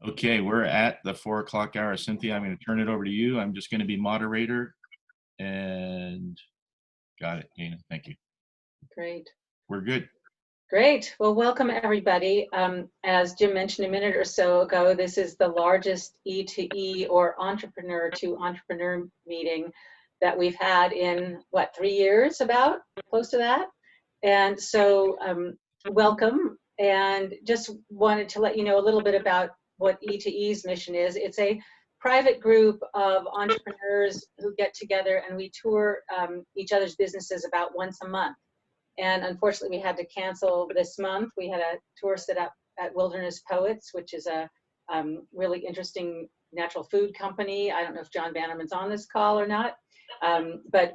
Okay, we're at the 4 o'clock hour. Cynthia, I'm going to turn it over to you. I'm just going to be moderator. And got it, Dana. Thank you. Great. We're good. Great. Well, welcome everybody. As Jim mentioned a minute or so ago, this is the largest E2E or entrepreneur to entrepreneur meeting that we've had in, what, 3 years, about close to that. And so welcome, and just wanted to let you know a little bit about what E2E's mission is. It's a private group of entrepreneurs who get together and we tour each other's businesses about once a month. And unfortunately, we had to cancel this month. We had a tour set up at Wilderness Poets, which is a really interesting natural food company. I don't know if John Bannerman's on this call or not, but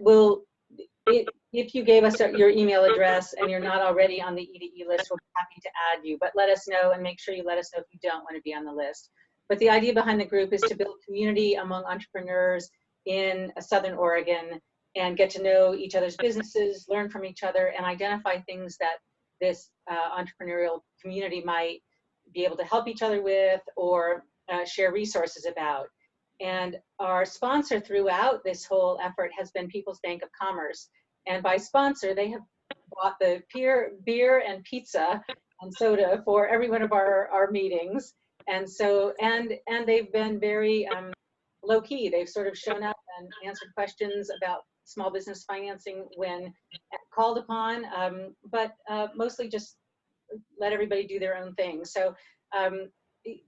if you gave us your email address and you're not already on the E2E list, we'll be happy to add you. But let us know, and make sure you let us know if you don't want to be on the list. But the idea behind the group is to build community among entrepreneurs in Southern Oregon and get to know each other's businesses, learn from each other, and identify things that this entrepreneurial community might be able to help each other with or share resources about. And our sponsor throughout this whole effort has been People's Bank of Commerce. And by sponsor, they have bought the beer and pizza and soda for every one of our meetings. And so, and they've been very low key. They've sort of shown up and answered questions about small business financing when called upon, but mostly just let everybody do their own thing. So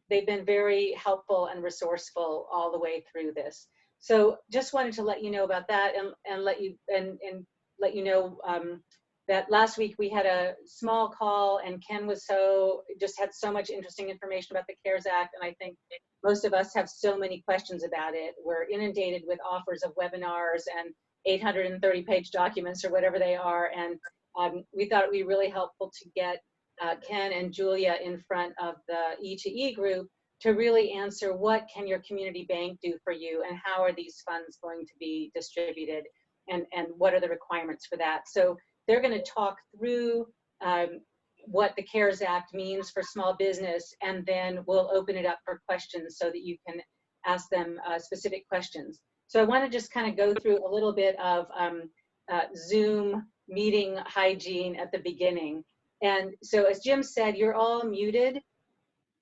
they've been very helpful and resourceful all the way through this. So just wanted to let you know about that, and let you know that last week we had a small call, and Ken was just had so much interesting information about the CARES Act, and I think most of us have so many questions about it. We're inundated with offers of webinars and 830-page documents or whatever they are, and we thought it would be really helpful to get Ken and Julia in front of the E2E group to really answer what can your community bank do for you, and how are these funds going to be distributed, and what are the requirements for that. So they're going to talk through what the CARES Act means for small business, and then we'll open it up for questions so that you can ask them specific questions. So I want to just kind of go through a little bit of Zoom meeting hygiene at the beginning. And so as Jim said, you're all muted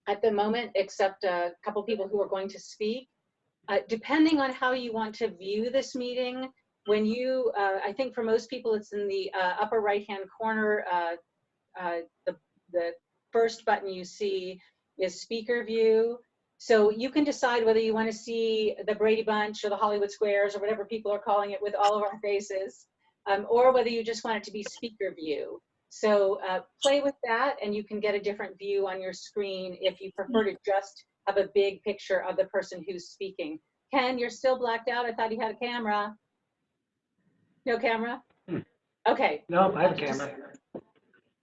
at the moment, except a couple people who are going to speak. Depending on how you want to view this meeting, when you, I think for most people it's in the upper right-hand corner, the first button you see is speaker view. So you can decide whether you want to see the Brady Bunch or the Hollywood Squares or whatever people are calling it with all of our faces, or whether you just want it to be speaker view. So play with that, and you can get a different view on your screen if you prefer to just have a big picture of the person who's speaking. Ken, you're still blacked out. I thought you had a camera. No camera? Okay. No, I have a camera.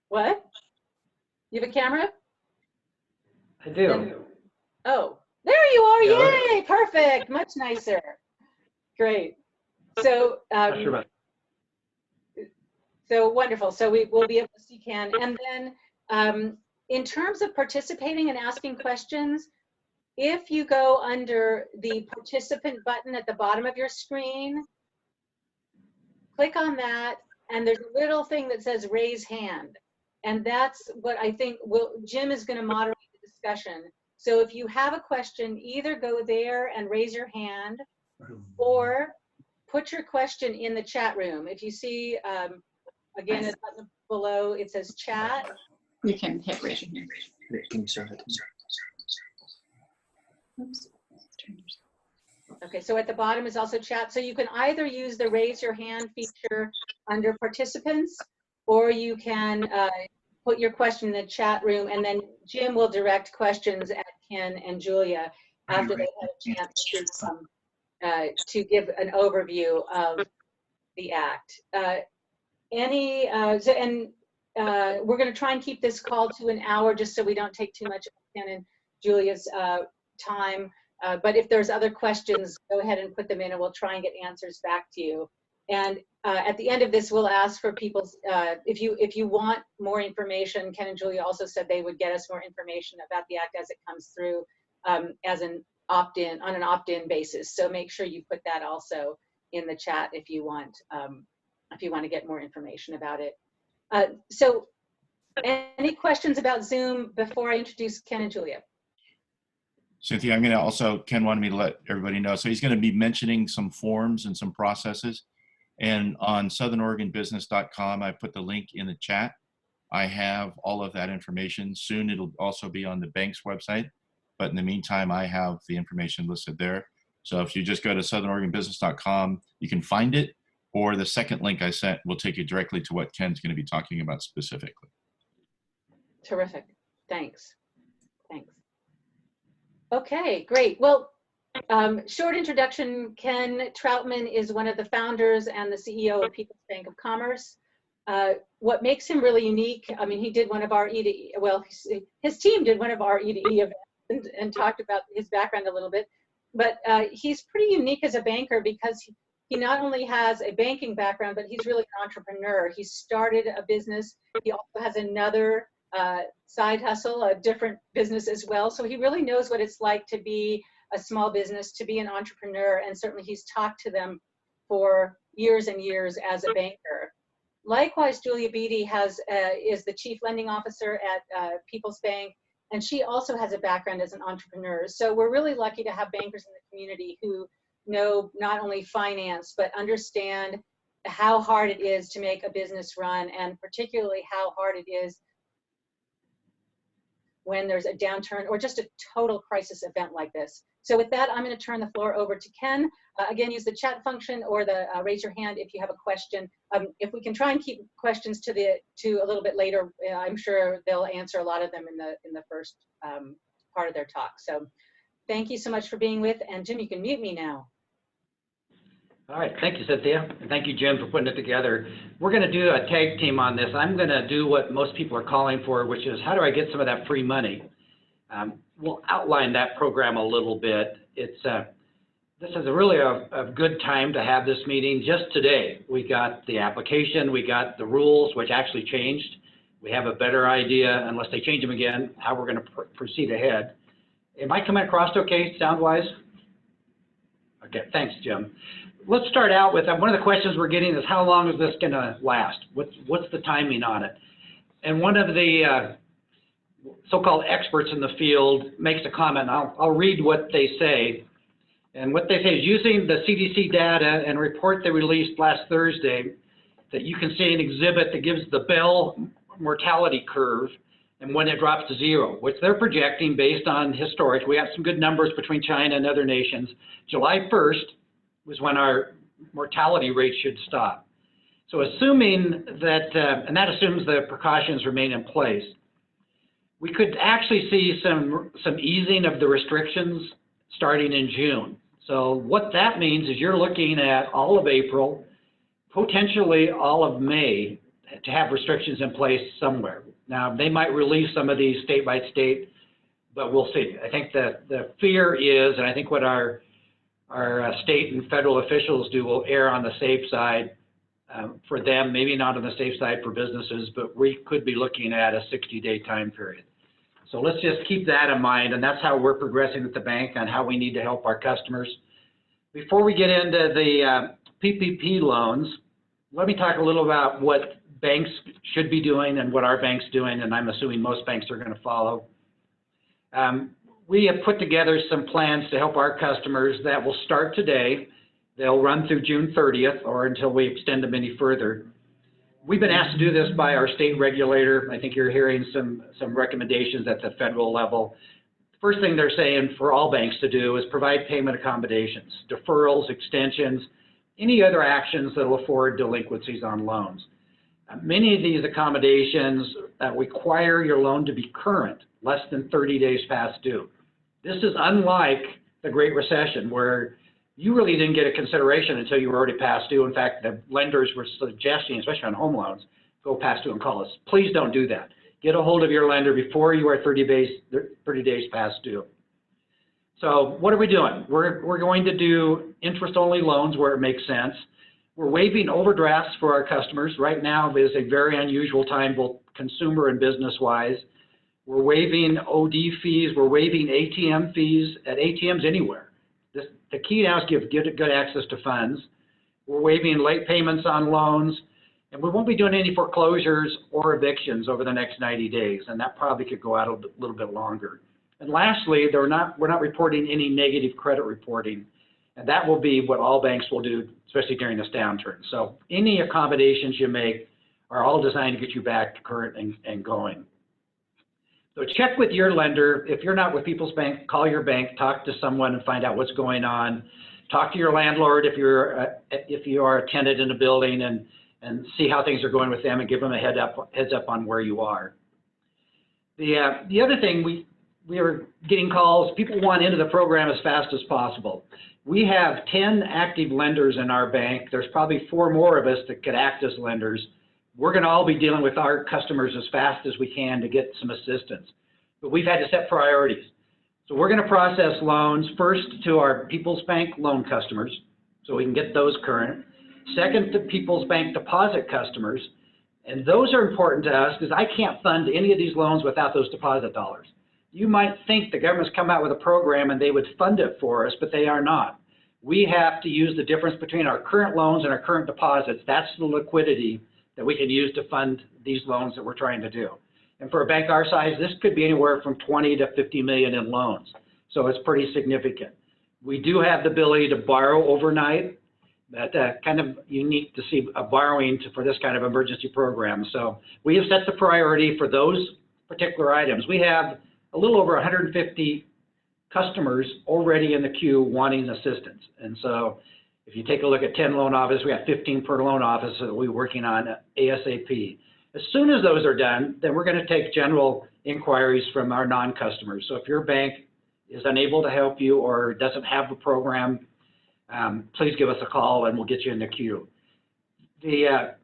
What? You have a camera? I do. Then, oh, there you are. Yeah. Yay, perfect. Much nicer. Great. So, so wonderful. So we will be able to see Ken. And then in terms of participating and asking questions, if you go under the participant button at the bottom of your screen, click on that, and there's a little thing that says raise hand. And that's what I think Jim is going to moderate the discussion. So if you have a question, either go there and raise your hand, or put your question in the chat room. If you see, again, at the button below, it says chat. You can hit raise your hand. Can you start it? Oops. Okay, so at the bottom is also chat. So you can either use the raise your hand feature under participants, or you can put your question in the chat room, and then Jim will direct questions at Ken and Julia after they've had a chance to give an overview of the Act. We're going to try and keep this call to an hour just so we don't take too much of Ken and Julia's time. But if there's other questions, go ahead and put them in, and we'll try and get answers back to you. And at the end of this, we'll ask for people's, if you want more information, Ken and Julia also said they would get us more information about the act as it comes through as an opt-in, on an opt-in basis. So make sure you put that also in the chat if you want to get more information about it. So any questions about Zoom before I introduce Ken and Julia? Cynthia, I'm going to also, Ken wanted me to let everybody know. So he's going to be mentioning some forms and some processes. And on southernoregonbusiness.com, I put the link in the chat. I have all of that information. Soon it'll also be on the bank's website. But in the meantime, I have the information listed there. So if you just go to southernoregonbusiness.com, you can find it. Or the second link I sent will take you directly to what Ken's going to be talking about specifically. Terrific. Thanks. Thanks. Okay, great. Well, short introduction, Ken Trautman is one of the founders and the CEO of People's Bank of Commerce. What makes him really unique, I mean, he did one of our E2E, well, his team did one of our E2E events and talked about his background a little bit, but he's pretty unique as a banker because he not only has a banking background, but he's really an entrepreneur. He started a business. He also has another side hustle, a different business as well. So he really knows what it's like to be a small business, to be an entrepreneur, and certainly he's talked to them for years and years as a banker. Likewise, Julia Beatty is the Chief Lending Officer at People's Bank, and she also has a background as an entrepreneur. So we're really lucky to have bankers in the community who know not only finance, but understand how hard it is to make a business run, and particularly how hard it is when there's a downturn or just a total crisis event like this. So with that, I'm going to turn the floor over to Ken. Again, use the chat function or the raise your hand if you have a question. If we can try and keep questions to a little bit later, I'm sure they'll answer a lot of them in the first part of their talk. So thank you so much for being with, and Jim, you can mute me now. All right, thank you, Cynthia, and thank you, Jim, for putting it together. We're going to do a tag team on this. I'm going to do what most people are calling for, which is how do I get some of that free money? We'll outline that program a little bit. This is really a good time to have this meeting. Just today, we got the application, we got the rules, which actually changed. We have a better idea, unless they change them again, how we're going to proceed ahead. Am I coming across okay, sound-wise? Okay, thanks, Jim. Let's start out with one of the questions we're getting is how long is this going to last? What's the timing on it? And one of the so-called experts in the field makes a comment. I'll read what they say. And what they say is using the CDC data and report they released last Thursday, that you can see an exhibit that gives the Bell mortality curve and when it drops to zero, which they're projecting based on historic. We have some good numbers between China and other nations. July 1st was when our mortality rate should stop. So assuming that, and that assumes the precautions remain in place, we could actually see some easing of the restrictions starting in June. So what that means is you're looking at all of April, potentially all of May, to have restrictions in place somewhere. Now, they might release some of these state by state, but we'll see. I think that the fear is, and I think what our state and federal officials do will err on the safe side for them, maybe not on the safe side for businesses, but we could be looking at a 60-day time period. So let's just keep that in mind, and that's how we're progressing at the bank on how we need to help our customers. Before we get into the PPP loans, let me talk a little about what banks should be doing and what our bank's doing, and I'm assuming most banks are going to follow. We have put together some plans to help our customers that will start today. They'll run through June 30th or until we extend them any further. We've been asked to do this by our state regulator. I think you're hearing some recommendations at the federal level. First thing they're saying for all banks to do is provide payment accommodations, deferrals, extensions, any other actions that will afford delinquencies on loans. Many of these accommodations require your loan to be current, less than 30 days past due. This is unlike the Great Recession, where you really didn't get a consideration until you were already past due. In fact, the lenders were suggesting, especially on home loans, go past due and call us. Please don't do that. Get a hold of your lender before you are 30 days past due. So what are we doing? We're going to do interest-only loans where it makes sense. We're waiving overdrafts for our customers. Right now is a very unusual time, both consumer and business-wise. We're waiving OD fees. We're waiving ATM fees at ATMs anywhere. The key now is give good access to funds. We're waiving late payments on loans, and we won't be doing any foreclosures or evictions over the next 90 days, and that probably could go out a little bit longer. And lastly, we're not reporting any negative credit reporting, and that will be what all banks will do, especially during this downturn. So any accommodations you make are all designed to get you back to current and going. So check with your lender. If you're not with People's Bank, call your bank, talk to someone and find out what's going on. Talk to your landlord if you are a tenant in a building and see how things are going with them and give them a heads up on where you are. The other thing, we are getting calls. People want into the program as fast as possible. We have 10 active lenders in our bank. There's probably 4 more of us that could act as lenders. We're going to all be dealing with our customers as fast as we can to get some assistance. But we've had to set priorities. So we're going to process loans first to our People's Bank loan customers so we can get those current. Second, to People's Bank deposit customers. And those are important to us because I can't fund any of these loans without those deposit dollars. You might think the government's come out with a program and they would fund it for us, but they are not. We have to use the difference between our current loans and our current deposits. That's the liquidity that we can use to fund these loans that we're trying to do. And for a bank our size, this could be anywhere from 20 to 50 million in loans. So it's pretty significant. We do have the ability to borrow overnight. That's kind of unique to see a borrowing for this kind of emergency program. So we have set the priority for those particular items. We have a little over 150 customers already in the queue wanting assistance. And so if you take a look at 10 loan offices, we have 15 per loan office that we're working on ASAP. As soon as those are done, then we're going to take general inquiries from our non-customers. So if your bank is unable to help you or doesn't have the program, please give us a call and we'll get you in the queue. The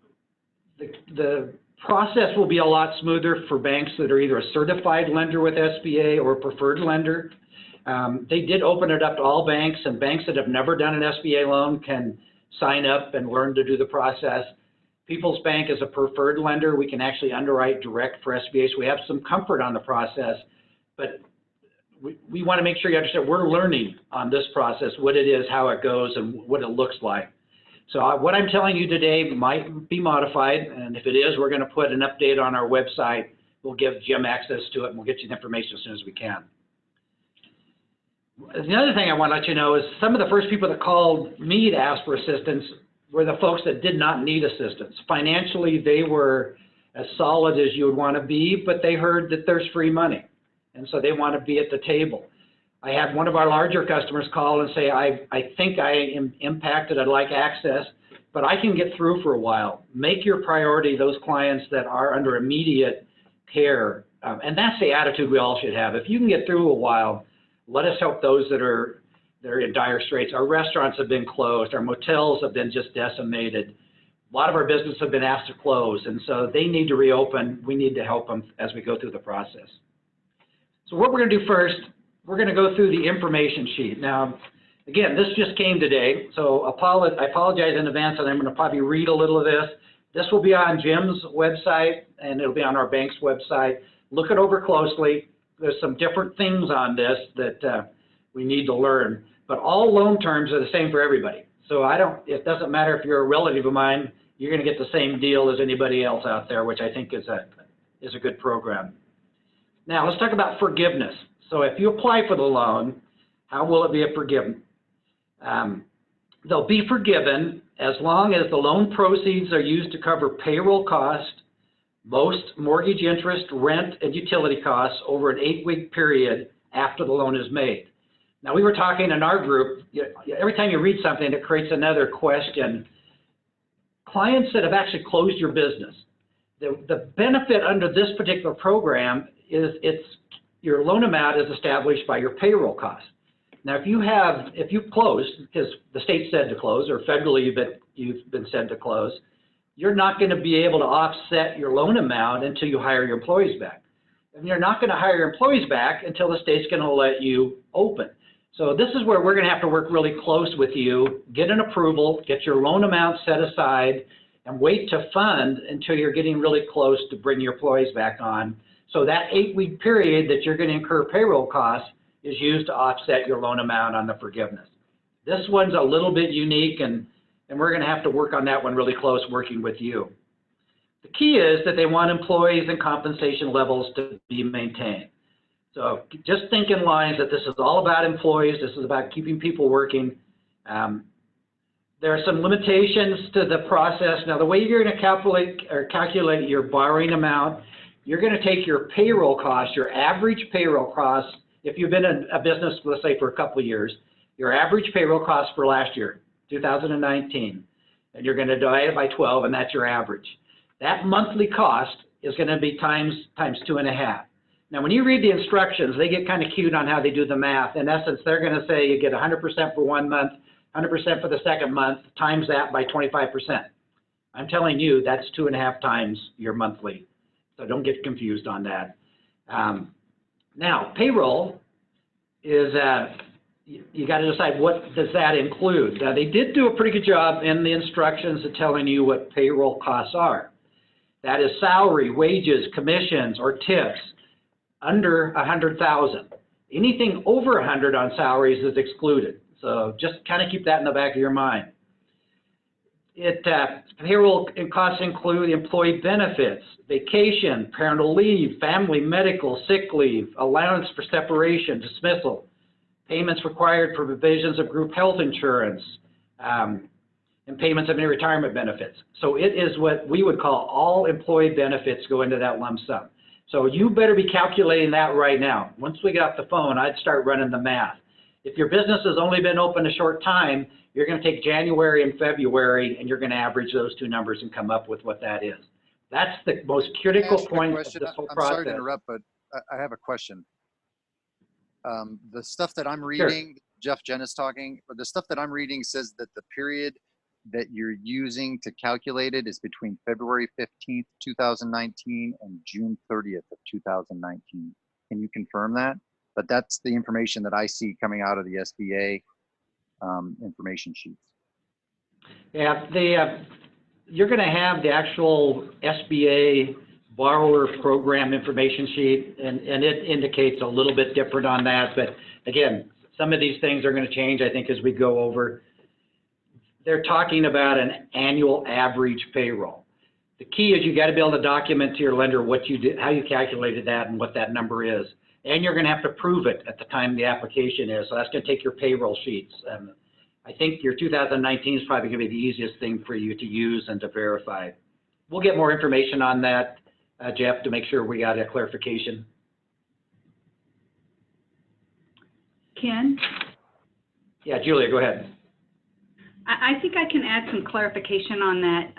process will be a lot smoother for banks that are either a certified lender with SBA or a preferred lender. They did open it up to all banks, and banks that have never done an SBA loan can sign up and learn to do the process. People's Bank is a preferred lender. We can actually underwrite direct for SBA, so we have some comfort on the process, but we want to make sure you understand we're learning on this process, what it is, how it goes, and what it looks like. So what I'm telling you today might be modified, and if it is, we're going to put an update on our website. We'll give Jim access to it, and we'll get you the information as soon as we can. The other thing I want to let you know is some of the first people that called me to ask for assistance were the folks that did not need assistance. Financially, they were as solid as you would want to be, but they heard that there's free money, and so they want to be at the table. I had one of our larger customers call and say, I think I am impacted, I'd like access, but I can get through for a while. Make your priority those clients that are under immediate care, and that's the attitude we all should have. If you can get through a while, let us help those that are in dire straits. Our restaurants have been closed. Our motels have been just decimated. A lot of our businesses have been asked to close, and so they need to reopen. We need to help them as we go through the process. So what we're going to do first, we're going to go through the information sheet. Now, again, this just came today, so I apologize in advance, and I'm going to probably read a little of this. This will be on Jim's website, and it'll be on our bank's website. Look it over closely. There's some different things on this that we need to learn, but all loan terms are the same for everybody. So it doesn't matter if you're a relative of mine, you're going to get the same deal as anybody else out there, which I think is a good program. Now, let's talk about forgiveness. So if you apply for the loan, how will it be forgiven? They'll be forgiven as long as the loan proceeds are used to cover payroll costs, most mortgage interest, rent, and utility costs over an 8-week period after the loan is made. Now, we were talking in our group, every time you read something, it creates another question. Clients that have actually closed your business, the benefit under this particular program is your loan amount is established by your payroll costs. Now, if you've closed, because the state said to close, or federally you've been said to close, you're not going to be able to offset your loan amount until you hire your employees back. And you're not going to hire your employees back until the state's going to let you open. So this is where we're going to have to work really close with you, get an approval, get your loan amount set aside, and wait to fund until you're getting really close to bring your employees back on. So that 8-week period that you're going to incur payroll costs is used to offset your loan amount on the forgiveness. This one's a little bit unique, and we're going to have to work on that one really close working with you. The key is that they want employees and compensation levels to be maintained. So just think in lines that this is all about employees. This is about keeping people working. There are some limitations to the process. Now, the way you're going to calculate your borrowing amount, you're going to take your payroll cost, your average payroll cost, if you've been in a business, let's say for a couple of years, your average payroll cost for last year, 2019, and you're going to divide it by 12, and that's your average. That monthly cost is going to be times 2.5. Now, when you read the instructions, they get kind of cute on how they do the math. In essence, they're going to say you get 100% for 1 month, 100% for the second month, times that by 25%. I'm telling you, that's 2.5 times your monthly. So don't get confused on that. Now, payroll is, you got to decide what does that include. Now, they did do a pretty good job in the instructions of telling you what payroll costs are. That is salary, wages, commissions, or tips under 100,000. Anything over 100 on salaries is excluded. So just kind of keep that in the back of your mind. Payroll costs include employee benefits, vacation, parental leave, family, medical, sick leave, allowance for separation, dismissal, payments required for provisions of group health insurance, and payments of any retirement benefits. So it is what we would call all employee benefits go into that lump sum. So you better be calculating that right now. Once we got the phone, I'd start running the math. If your business has only been open a short time, you're going to take January and February, and you're going to average those two numbers and come up with what that is. That's the most critical point of this whole process. I'm sorry to interrupt, but I have a question. The stuff that I'm reading, sure. Jeff Jen is talking, but the stuff that I'm reading says that the period that you're using to calculate it is between February 15th, 2019 and June 30th of 2019. Can you confirm that? But that's the information that I see coming out of the SBA information sheets. Yeah, you're going to have the actual SBA borrower program information sheet, and it indicates a little bit different on that. But again, some of these things are going to change, I think, as we go over. They're talking about an annual average payroll. The key is you got to be able to document to your lender what you did, how you calculated that, and what that number is. And you're going to have to prove it at the time the application is. So that's going to take your payroll sheets. I think your 2019 is probably going to be the easiest thing for you to use and to verify. We'll get more information on that, Jeff, to make sure we got a clarification. Ken? Yeah, Julia, go ahead. I think I can add some clarification on that.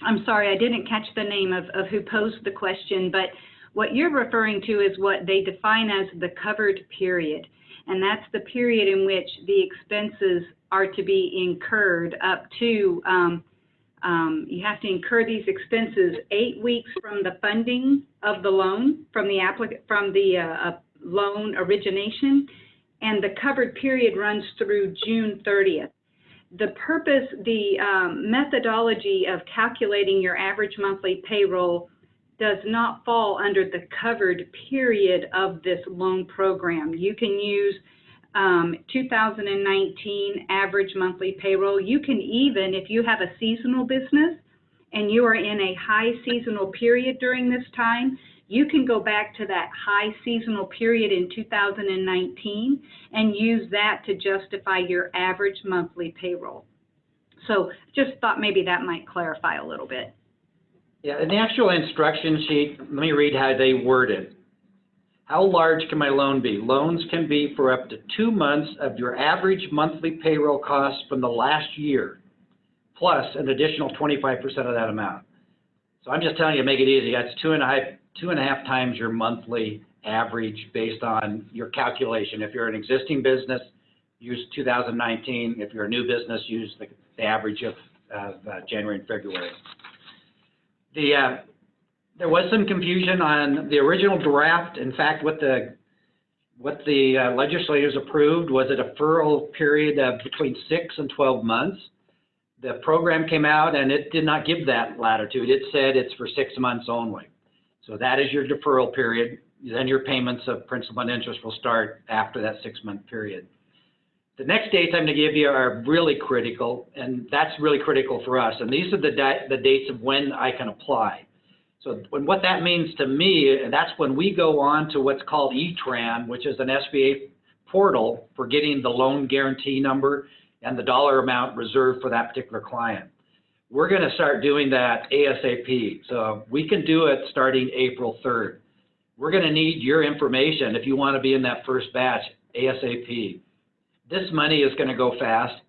I'm sorry, I didn't catch the name of who posed the question, but what you're referring to is what they define as the covered period. And that's the period in which the expenses are to be incurred up to, you have to incur these expenses 8 weeks from the funding of the loan, from the loan origination, and the covered period runs through June 30th. The purpose, the methodology of calculating your average monthly payroll does not fall under the covered period of this loan program. You can use 2019 average monthly payroll. You can even, if you have a seasonal business and you are in a high seasonal period during this time, you can go back to that high seasonal period in 2019 and use that to justify your average monthly payroll. So just thought maybe that might clarify a little bit. Yeah, in the actual instruction sheet, let me read how they word it. How large can my loan be? Loans can be for up to 2 months of your average monthly payroll costs from the last year, plus an additional 25% of that amount. So I'm just telling you, make it easy. That's 2.5 times your monthly average based on your calculation. If you're an existing business, use 2019. If you're a new business, use the average of January and February. There was some confusion on the original draft. In fact, what the what the legislators approved was a deferral period of between 6 and 12 months. The program came out and it did not give that latitude. It said it's for 6 months only. So that is your deferral period. Then your payments of principal and interest will start after that 6-month period. The next dates I'm going to give you are really critical, and that's really critical for us. And these are the dates of when I can apply. So what that means to me, that's when we go on to what's called E-Tran, which is an SBA portal for getting the loan guarantee number and the dollar amount reserved for that particular client. We're going to start doing that ASAP. So we can do it starting April 3rd. We're going to need your information if you want to be in that first batch ASAP. This money is going to go fast.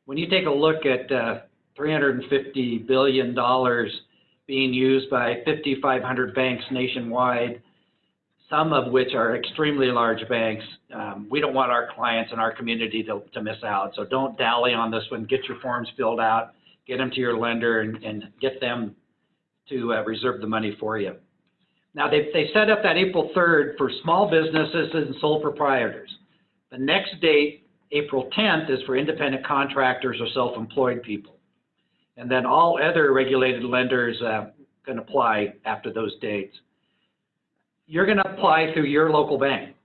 When you take a look at $350 billion being used by 5,500 banks nationwide, some of which are extremely large banks, we don't want our clients and our community to miss out. So don't dally on this one. Get your forms filled out, get them to your lender, and get them to reserve the money for you. Now, they set up that April 3rd for small businesses and sole proprietors. The next date, April 10th, is for independent contractors or self-employed people. And then all other regulated lenders can apply after those dates. You're going to apply through your local bank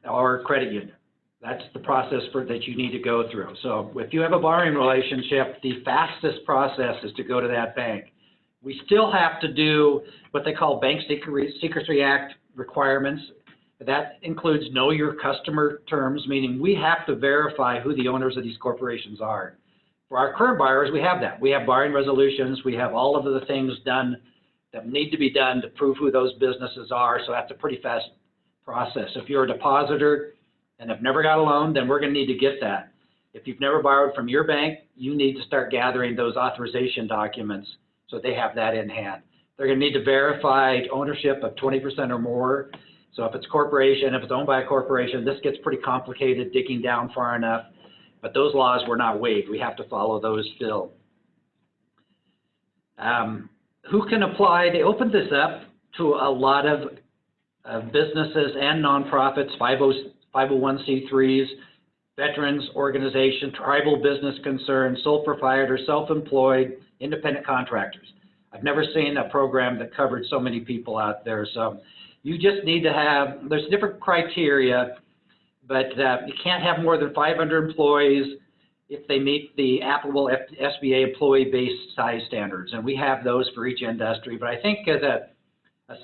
or credit union. That's the process that you need to go through. So if you have a borrowing relationship, the fastest process is to go to that bank. We still have to do what they call Bank Secrecy Act requirements. That includes know your customer terms, meaning we have to verify who the owners of these corporations are. For our current borrowers, we have that. We have borrowing resolutions. We have all of the things done that need to be done to prove who those businesses are. So that's a pretty fast process. If you're a depositor and have never got a loan, then we're going to need to get that. If you've never borrowed from your bank, you need to start gathering those authorization documents so they have that in hand. They're going to need to verify ownership of 20% or more. So if it's a corporation, if it's owned by a corporation, this gets pretty complicated digging down far enough. But those laws were not waived. We have to follow those still. Who can apply? They opened this up to a lot of businesses and nonprofits, 501c3s, veterans organizations, tribal business concerns, sole proprietors, self-employed, independent contractors. I've never seen a program that covered so many people out there. So you just need to have, there's different criteria, but you can't have more than 500 employees if they meet the applicable SBA employee base size standards. And we have those for each industry. But I think as a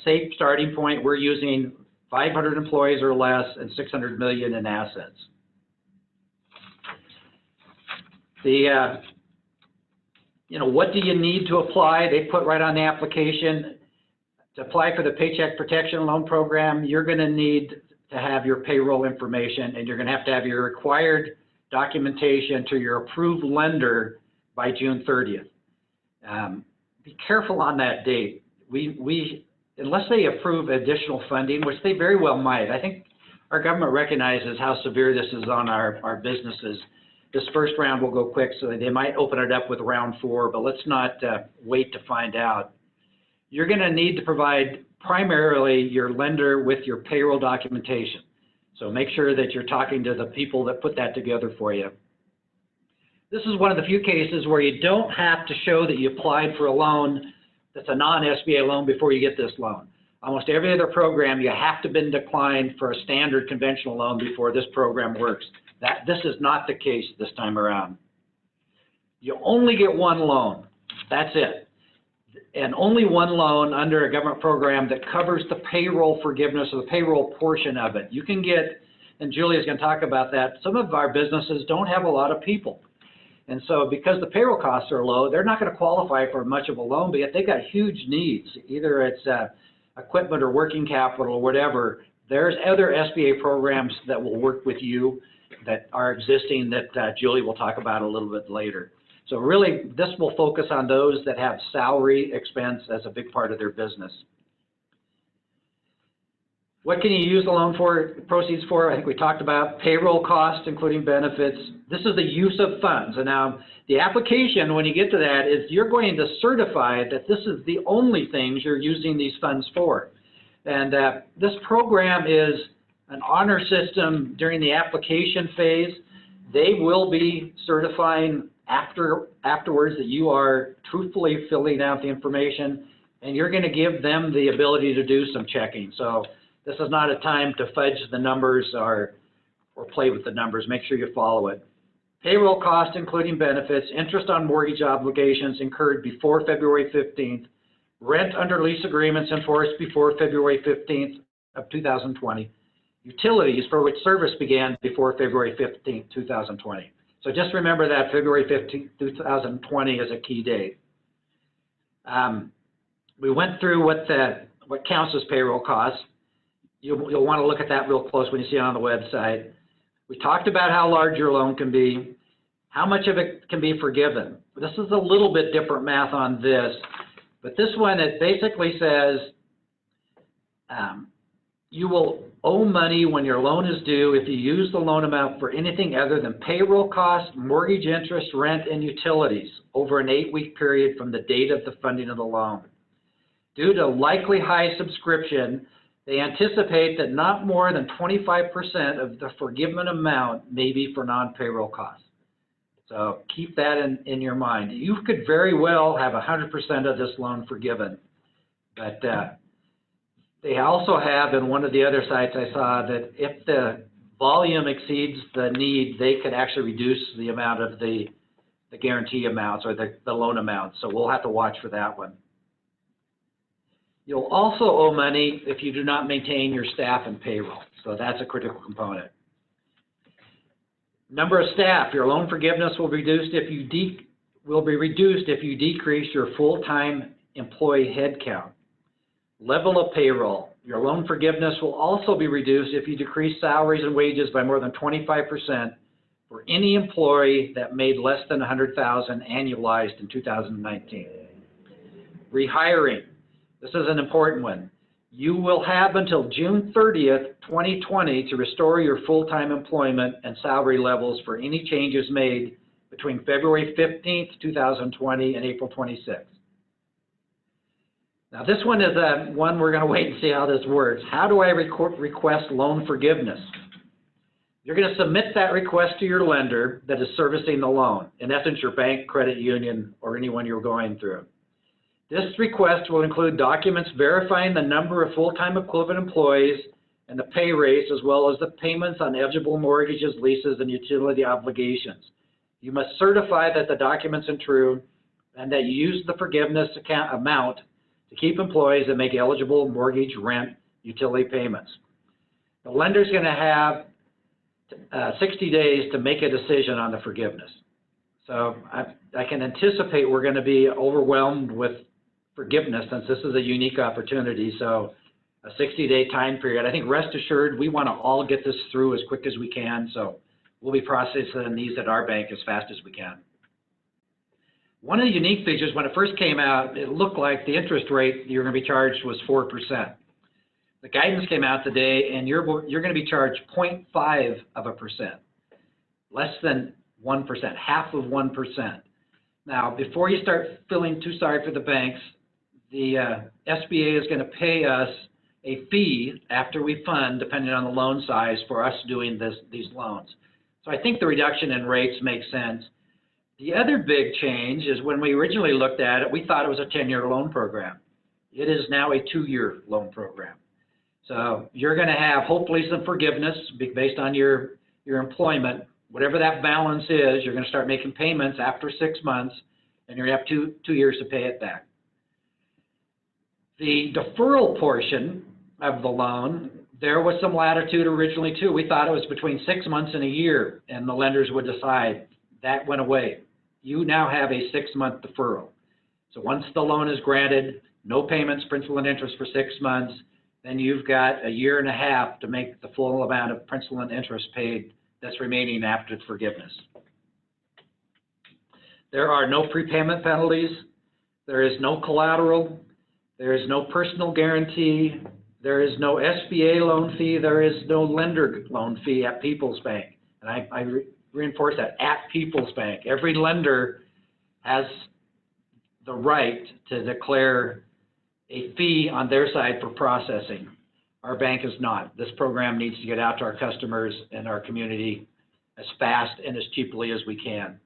safe starting point, we're using 500 employees or less and 600 million in assets. What do you need to apply? They put right on the application. To apply for the Paycheck Protection Loan Program, you're going to need to have your payroll information, and you're going to have your required documentation to your approved lender by June 30th. Be careful on that date. Unless they approve additional funding, which they very well might. I think our government recognizes how severe this is on our businesses. This first round will go quick, so they might open it up with round 4, but let's not wait to find out. You're going to need to provide primarily your lender with your payroll documentation. So make sure that you're talking to the people that put that together for you. This is one of the few cases where you don't have to show that you applied for a loan that's a non-SBA loan before you get this loan. Almost every other program, you have to have been declined for a standard conventional loan before this program works. This is not the case this time around. You only get one loan. That's it. And only one loan under a government program that covers the payroll forgiveness or the payroll portion of it. You can get, and Julia's going to talk about that, some of our businesses don't have a lot of people. And so because the payroll costs are low, they're not going to qualify for much of a loan, but yet they've got huge needs. Either it's equipment or working capital or whatever. There's other SBA programs that will work with you that are existing that Julie will talk about a little bit later. So really, this will focus on those that have salary expense as a big part of their business. What can you use the loan proceeds for? I think we talked about payroll costs, including benefits. This is the use of funds. And now the application, when you get to that, is you're going to certify that this is the only things you're using these funds for. And this program is an honor system during the application phase. They will be certifying afterwards that you are truthfully filling out the information, and you're going to give them the ability to do some checking. So this is not a time to fudge the numbers or play with the numbers. Make sure you follow it. Payroll cost, including benefits, interest on mortgage obligations incurred before February 15th, rent under lease agreements enforced before February 15th of 2020, utilities for which service began before February 15th, 2020. So just remember that February 15th, 2020 is a key date. We went through what counts as payroll costs. You'll want to look at that real close when you see it on the website. We talked about how large your loan can be, how much of it can be forgiven. This is a little bit different math on this, but this one, it basically says you will owe money when your loan is due if you use the loan amount for anything other than payroll costs, mortgage interest, rent, and utilities over an 8-week period from the date of the funding of the loan. Due to likely high subscription, they anticipate that not more than 25% of the forgiven amount may be for non-payroll costs. So keep that in your mind. You could very well have 100% of this loan forgiven, but they also have in one of the other sites I saw that if the volume exceeds the need, they could actually reduce the amount of the guarantee amounts or the loan amounts. So we'll have to watch for that one. You'll also owe money if you do not maintain your staff and payroll. So that's a critical component. Number of staff, your loan forgiveness will be reduced if you decrease your full-time employee headcount. Level of payroll, your loan forgiveness will also be reduced if you decrease salaries and wages by more than 25% for any employee that made less than $100,000 annualized in 2019. Rehiring. This is an important one. You will have until June 30th, 2020 to restore your full-time employment and salary levels for any changes made between February 15th, 2020 and April 26th. Now this one is one we're going to wait and see how this works. How do I request loan forgiveness? You're going to submit that request to your lender that is servicing the loan, in essence your bank, credit union, or anyone you're going through. This request will include documents verifying the number of full-time equivalent employees and the pay rates, as well as the payments on eligible mortgages, leases, and utility obligations. You must certify that the documents are true and that you use the forgiveness amount to keep employees that make eligible mortgage, rent, utility payments. The lender is going to have 60 days to make a decision on the forgiveness. So I can anticipate we're going to be overwhelmed with forgiveness since this is a unique opportunity. So a 60-day time period. I think rest assured we want to all get this through as quick as we can. So we'll be processing these at our bank as fast as we can. One of the unique features, when it first came out, it looked like the interest rate you're going to be charged was 4%. The guidance came out today, and you're going to be charged 0.5%, less than 1%, half of 1%. Now, before you start feeling too sorry for the banks, the SBA is going to pay us a fee after we fund, depending on the loan size, for us doing these loans. So I think the reduction in rates makes sense. The other big change is when we originally looked at it, we thought it was a 10-year loan program. It is now a 2-year loan program. So you're going to have hopefully some forgiveness based on your employment. Whatever that balance is, you're going to start making payments after 6 months, and you're going to have two years to pay it back. The deferral portion of the loan, there was some latitude originally too. We thought it was between 6 months and a year, and the lenders would decide. That went away. You now have a 6-month deferral. So once the loan is granted, no payments, principal and interest for 6 months, then you've got 1.5 years to make the full amount of principal and interest paid that's remaining after forgiveness. There are no prepayment penalties. There is no collateral. There is no personal guarantee. There is no SBA loan fee. There is no lender loan fee at People's Bank. And I reinforce that, at People's Bank. Every lender has the right to declare a fee on their side for processing. Our bank is not. This program needs to get out to our customers and our community as fast and as cheaply as we can.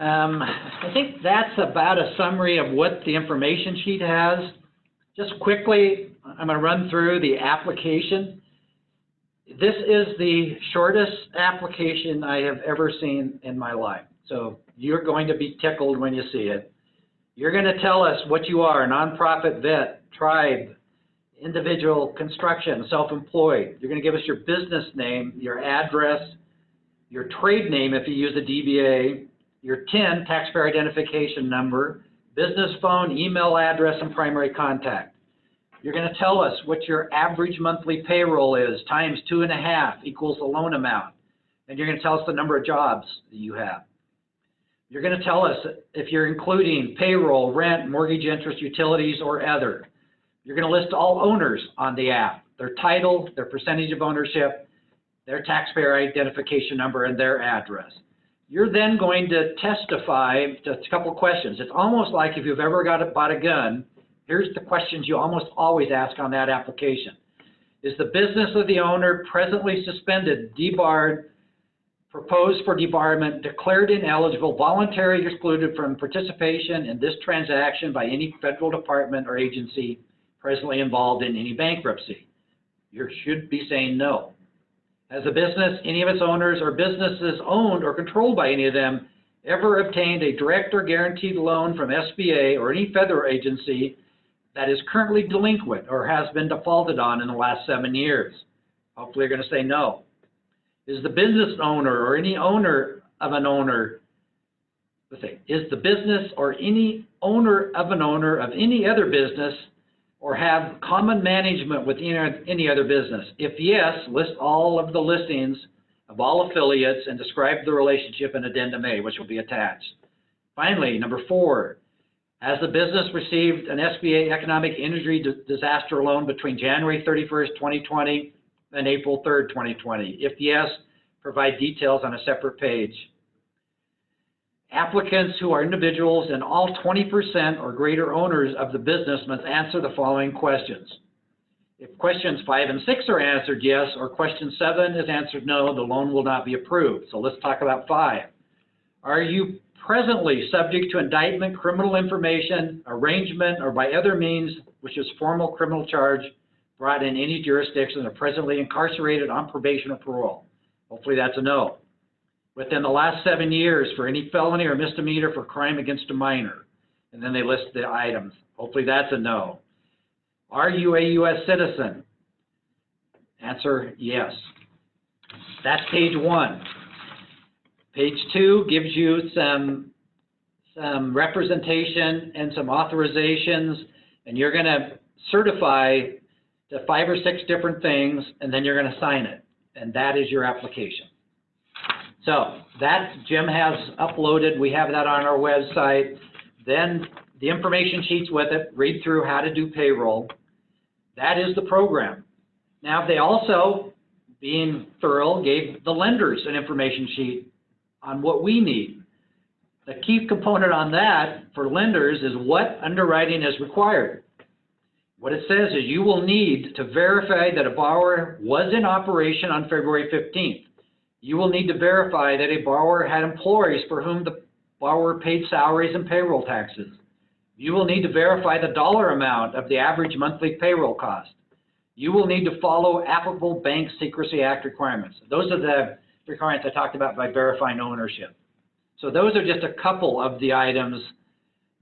I think that's about a summary of what the information sheet has. Just quickly, I'm going to run through the application. This is the shortest application I have ever seen in my life. So you're going to be tickled when you see it. You're going to tell us what you are: nonprofit, vet, tribe, individual, construction, self-employed. You're going to give us your business name, your address, your trade name if you use a DBA, your TIN, taxpayer identification number, business phone, email address, and primary contact. You're going to tell us what your average monthly payroll is, times 2.5 equals the loan amount. And you're going to tell us the number of jobs that you have. You're going to tell us if you're including payroll, rent, mortgage interest, utilities, or other. You're going to list all owners on the app, their title, their percentage of ownership, their taxpayer identification number, and their address. You're then going to testify to a couple of questions. It's almost like if you've ever bought a gun, here's the questions you almost always ask on that application. Is the business of the owner presently suspended, debarred, proposed for debarment, declared ineligible, voluntarily excluded from participation in this transaction by any federal department or agency presently involved in any bankruptcy? You should be saying no. Has the business, any of its owners, or businesses owned or controlled by any of them ever obtained a direct or guaranteed loan from SBA or any federal agency that is currently delinquent or has been defaulted on in the last 7 years? Hopefully you're going to say no. Is the business owner or any owner of an owner, let's say, is the business or any owner of an owner of any other business or have common management with any other business? If yes, list all of the listings of all affiliates and describe the relationship in Addendum A, which will be attached. Finally, number 4, has the business received an SBA economic injury disaster loan between January 31st, 2020 and April 3rd, 2020? If yes, provide details on a separate page. Applicants who are individuals and all 20% or greater owners of the business must answer the following questions. If questions 5 and 6 are answered yes, or question 7 is answered no, the loan will not be approved. So let's talk about 5. Are you presently subject to indictment, criminal information, arrangement, or by other means which is formal criminal charge brought in any jurisdiction, or presently incarcerated on probation or parole? Hopefully that's a no. Within the last 7 years for any felony or misdemeanor for crime against a minor. And then they list the items. Hopefully that's a no. Are you a U.S. citizen? Answer, yes. That's page 1. Page 2 gives you some representation and some authorizations, and you're going to certify to 5 or 6 different things, and then you're going to sign it. And that is your application. So that Jim has uploaded. We have that on our website. Then the information sheets with it, read through how to do payroll. That is the program. Now they also, being thorough, gave the lenders an information sheet on what we need. The key component on that for lenders is what underwriting is required. What it says is you will need to verify that a borrower was in operation on February 15th. You will need to verify that a borrower had employees for whom the borrower paid salaries and payroll taxes. You will need to verify the dollar amount of the average monthly payroll cost. You will need to follow applicable Bank Secrecy Act requirements. Those are the requirements I talked about by verifying ownership. So those are just a couple of the items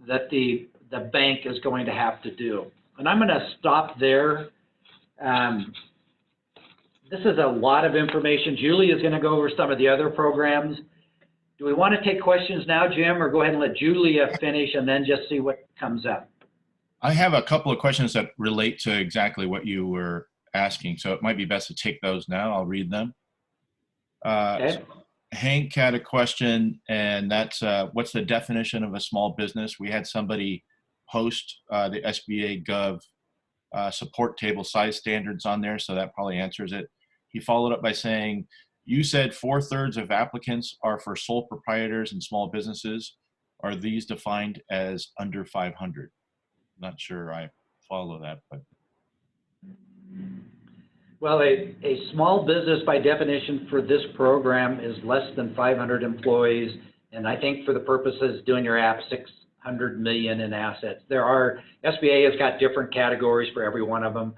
that the bank is going to have to do. And I'm going to stop there. This is a lot of information. Julie is going to go over some of the other programs. Do we want to take questions now, Jim, or go ahead and let Julia finish and then just see what comes up? I have a couple of questions that relate to exactly what you were asking, so it might be best to take those now. I'll read them. Okay. So Hank had a question, and that's what's the definition of a small business? We had somebody post the SBA Gov support table size standards on there, so that probably answers it. He followed up by saying, you said 4/3 of applicants are for sole proprietors and small businesses. Are these defined as under 500? not sure I follow that, but Well, a small business by definition for this program is less than 500 employees. And I think for the purposes doing your app, 600 million in assets. SBA has got different categories for every one of them.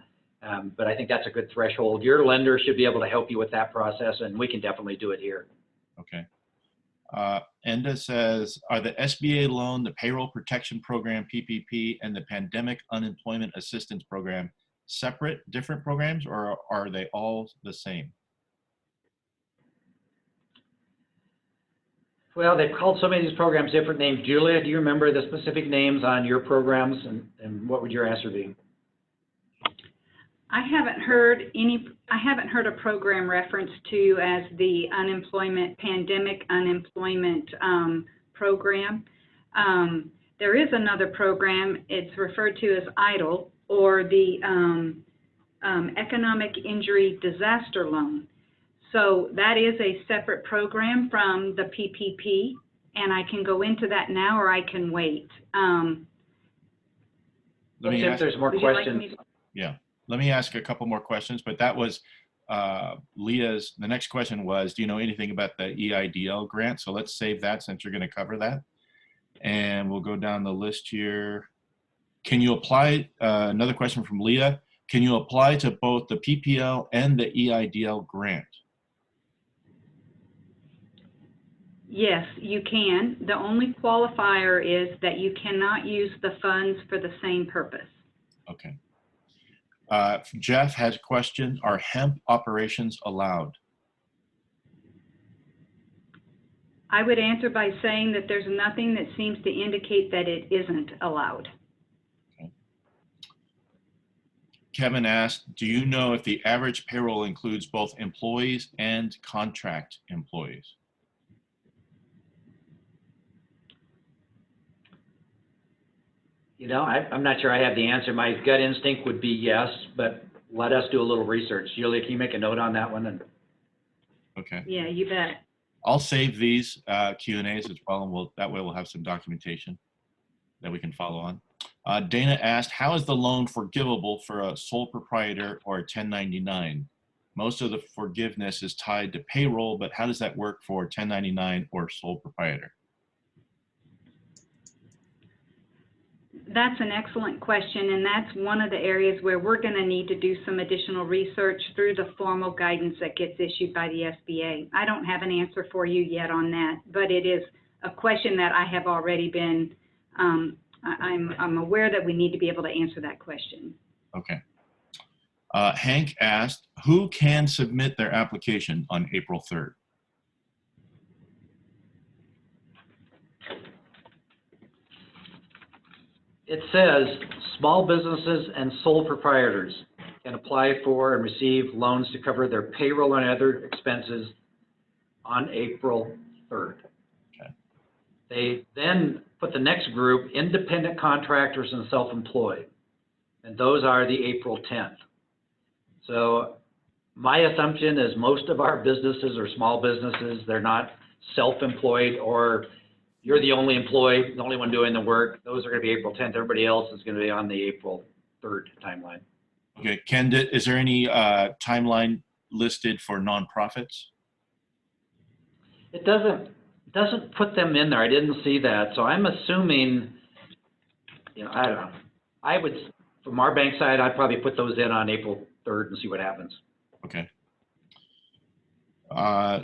But I think that's a good threshold. Your lender should be able to help you with that process, and we can definitely do it here. okay. Enda says, are the SBA loan, the Payroll Protection Program, PPP, and the Pandemic Unemployment Assistance Program separate, different programs, or are they all the same? Well, they've called so many of these programs different names. Julia, do you remember the specific names on your programs, and what would your answer be? I haven't heard a program referenced to as the pandemic unemployment program. There is another program, it's referred to as EIDL, or the Economic Injury Disaster Loan. So that is a separate program from the PPP, and I can go into that now or I can wait. Let's see if there's more questions. Yeah. Let me ask a couple more questions, but that was Leah's. The next question was, do you know anything about the EIDL grant? So let's save that since you're going to cover that. And we'll go down the list here. Can you apply, another question from Leah, can you apply to both the PPL and the EIDL grant? Yes, you can. The only qualifier is that you cannot use the funds for the same purpose. Okay. Jeff has a question. Are hemp operations allowed? I would answer by saying that there's nothing that seems to indicate that it isn't allowed. Okay. Kevin asked, do you know if the average payroll includes both employees and contract employees? You know, I'm not sure I have the answer. My gut instinct would be yes, but let us do a little research. Julia, can you make a note on that one? Okay. Yeah, you bet. I'll save these Q&As as well, and that way we'll have some documentation that we can follow on. Dana asked, how is the loan forgivable for a sole proprietor or a 1099? Most of the forgiveness is tied to payroll, but how does that work for 1099 or sole proprietor? That's an excellent question, and that's one of the areas where we're going to need to do some additional research through the formal guidance that gets issued by the SBA. I don't have an answer for you yet on that, but it is a question that I have already been, I'm aware that we need to be able to answer that question. Okay. Hank asked, who can submit their application on April 3rd? It says small businesses and sole proprietors can apply for and receive loans to cover their payroll and other expenses on April 3rd. Okay. They then put the next group, independent contractors and self-employed, and those are the April 10th. So my assumption is most of our businesses are small businesses. They're not self-employed, or you're the only employee, the only one doing the work. Those are going to be April 10th. Everybody else is going to be on the April 3rd timeline. Okay, Ken, is there any timeline listed for nonprofits? It doesn't put them in there. I didn't see that. So I'm assuming, you know, I don't know. I would, from our bank side, I'd probably put those in on April 3rd and see what happens. Okay.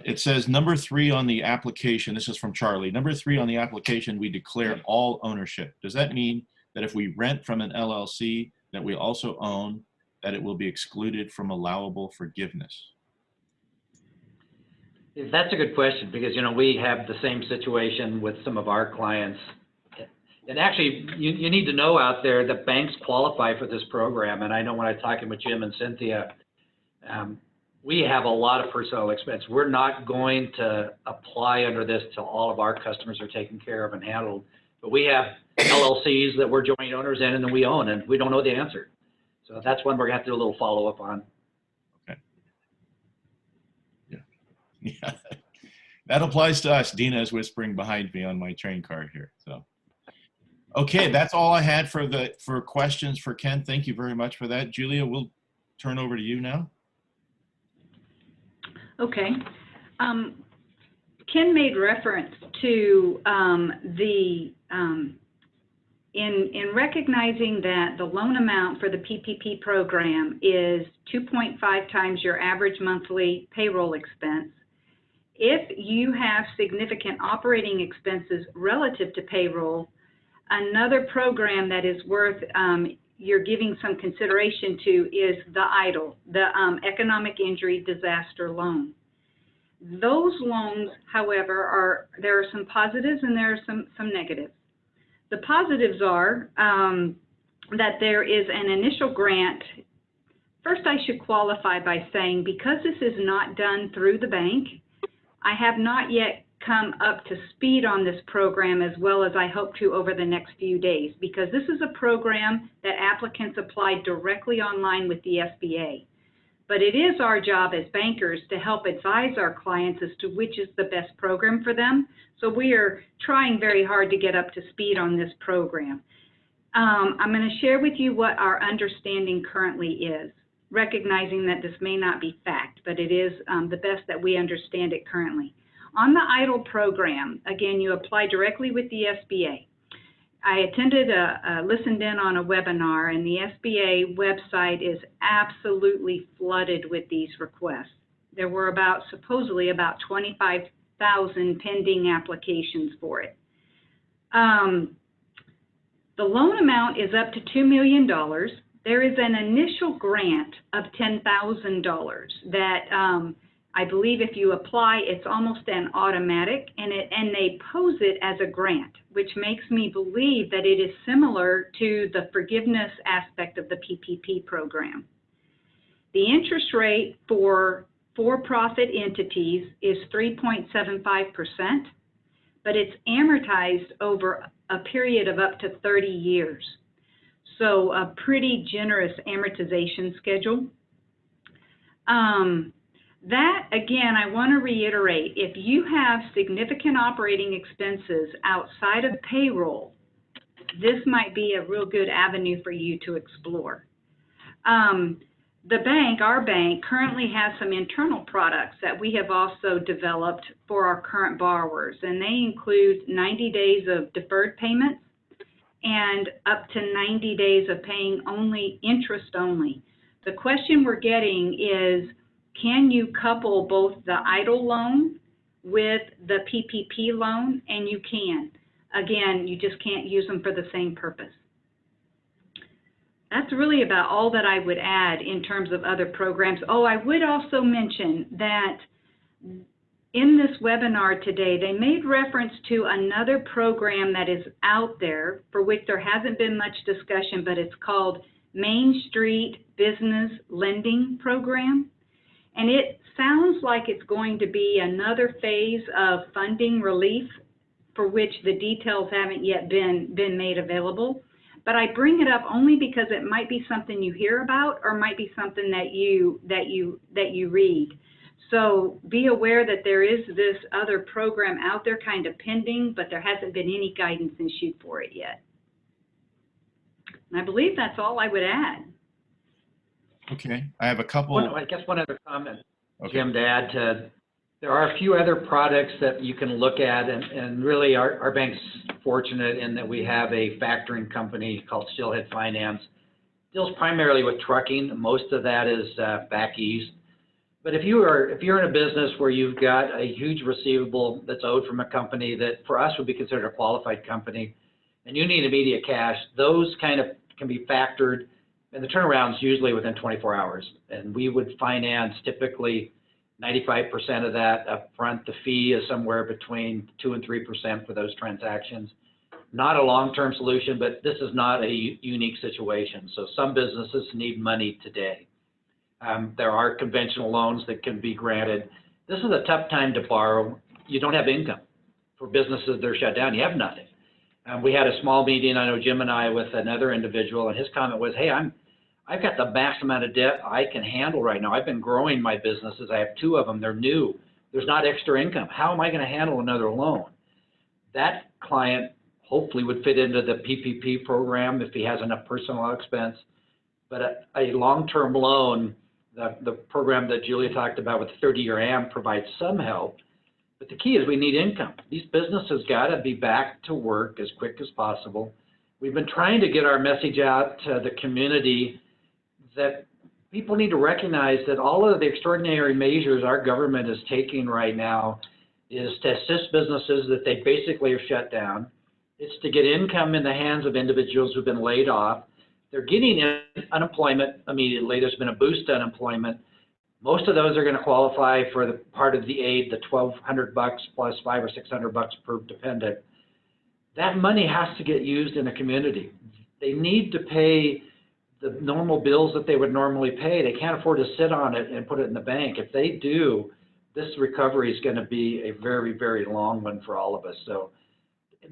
It says number 3 on the application, this is from Charlie, number 3 on the application, we declare all ownership. Does that mean that if we rent from an LLC that we also own, that it will be excluded from allowable forgiveness? That's a good question, because, you know, we have the same situation with some of our clients. And actually, you need to know out there that banks qualify for this program. And I know when I'm talking with Jim and Cynthia, we have a lot of personnel expense. We're not going to apply under this till all of our customers are taken care of and handled. But we have LLCs that we're joint owners in and that we own, and we don't know the answer. So that's one we're going to have to do a little follow-up on. Okay. Yeah. That applies to us. Dina is whispering behind me on my train car here. So, Okay, that's all I had for questions for Ken. Thank you very much for that. Julia, we'll turn over to you now. Okay. Ken made reference to in recognizing that the loan amount for the PPP program is 2.5 times your average monthly payroll expense. If you have significant operating expenses relative to payroll, another program that is worth you're giving some consideration to is the EIDL, the Economic Injury Disaster Loan. Those loans, however, there are some positives and there are some negatives. The positives are that there is an initial grant. First, I should qualify by saying, because this is not done through the bank, I have not yet come up to speed on this program as well as I hope to over the next few days, because this is a program that applicants apply directly online with the SBA. But it is our job as bankers to help advise our clients as to which is the best program for them. So we are trying very hard to get up to speed on this program. I'm going to share with you what our understanding currently is, recognizing that this may not be fact, but it is the best that we understand it currently. On the EIDL program, again, you apply directly with the SBA. I attended listened in on a webinar, and the SBA website is absolutely flooded with these requests. There were supposedly about 25,000 pending applications for it. The loan amount is up to $2 million. There is an initial grant of $10,000 that I believe if you apply, it's almost an automatic, and they pose it as a grant, which makes me believe that it is similar to the forgiveness aspect of the PPP program. The interest rate for for-profit entities is 3.75%, but it's amortized over a period of up to 30 years. So a pretty generous amortization schedule. That, again, I want to reiterate, if you have significant operating expenses outside of payroll, this might be a real good avenue for you to explore. The bank, our bank, currently has some internal products that we have also developed for our current borrowers, and they include 90 days of deferred payments and up to 90 days of paying only interest only. The question we're getting is, can you couple both the EIDL loan with the PPP loan? And you can. Again, you just can't use them for the same purpose. That's really about all that I would add in terms of other programs. Oh, I would also mention that in this webinar today, they made reference to another program that is out there for which there hasn't been much discussion, but it's called Main Street Business Lending Program. And it sounds like it's going to be another phase of funding relief for which the details haven't yet been made available. But I bring it up only because it might be something you hear about or might be something that you read. So be aware that there is this other program out there kind of pending, but there hasn't been any guidance issued for it yet. And I believe that's all I would add. Okay, I have a couple. I guess one other comment, Okay. Jim, to add to, there are a few other products that you can look at, and really our bank's fortunate in that we have a factoring company called Steelhead Finance. Deals primarily with trucking. Most of that is back east. But if you're in a business where you've got a huge receivable that's owed from a company that for us would be considered a qualified company, and you need immediate cash, those kind of can be factored. And the turnaround is usually within 24 hours. And we would finance typically 95% of that up front. The fee is somewhere between 2 and 3% for those transactions. Not a long-term solution, but this is not a unique situation. So some businesses need money today. There are conventional loans that can be granted. This is a tough time to borrow. You don't have income. For businesses that are shut down, you have nothing. We had a small meeting, I know Jim and I, with another individual, and his comment was, hey, I've got the max amount of debt I can handle right now. I've been growing my businesses. I have 2 of them. They're new. There's not extra income. How am I going to handle another loan? That client hopefully would fit into the PPP program if he has enough personal expense. But a long-term loan, the program that Julia talked about with the 30-year AM provides some help. But the key is we need income. These businesses got to be back to work as quick as possible. We've been trying to get our message out to the community that people need to recognize that all of the extraordinary measures our government is taking right now is to assist businesses that they basically are shut down. It's to get income in the hands of individuals who've been laid off. They're getting unemployment immediately. There's been a boost to unemployment. Most of those are going to qualify for the part of the aid, the $1,200 plus $500 or $600 per dependent. That money has to get used in a community. They need to pay the normal bills that they would normally pay. They can't afford to sit on it and put it in the bank. If they do, this recovery is going to be a very, very long one for all of us. So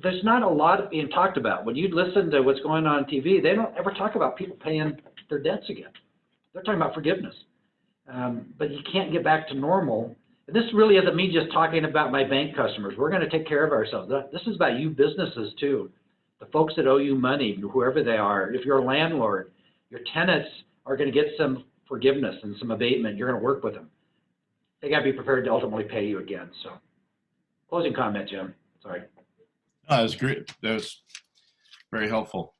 there's not a lot being talked about. When you listen to what's going on TV, they don't ever talk about people paying their debts again. They're talking about forgiveness. But you can't get back to normal. And this really isn't me just talking about my bank customers. We're going to take care of ourselves. This is about you businesses too. The folks that owe you money, whoever they are. If you're a landlord, your tenants are going to get some forgiveness and some abatement. You're going to work with them. They got to be prepared to ultimately pay you again. So, closing comment, Jim. Sorry. Oh, that was great. That was very helpful.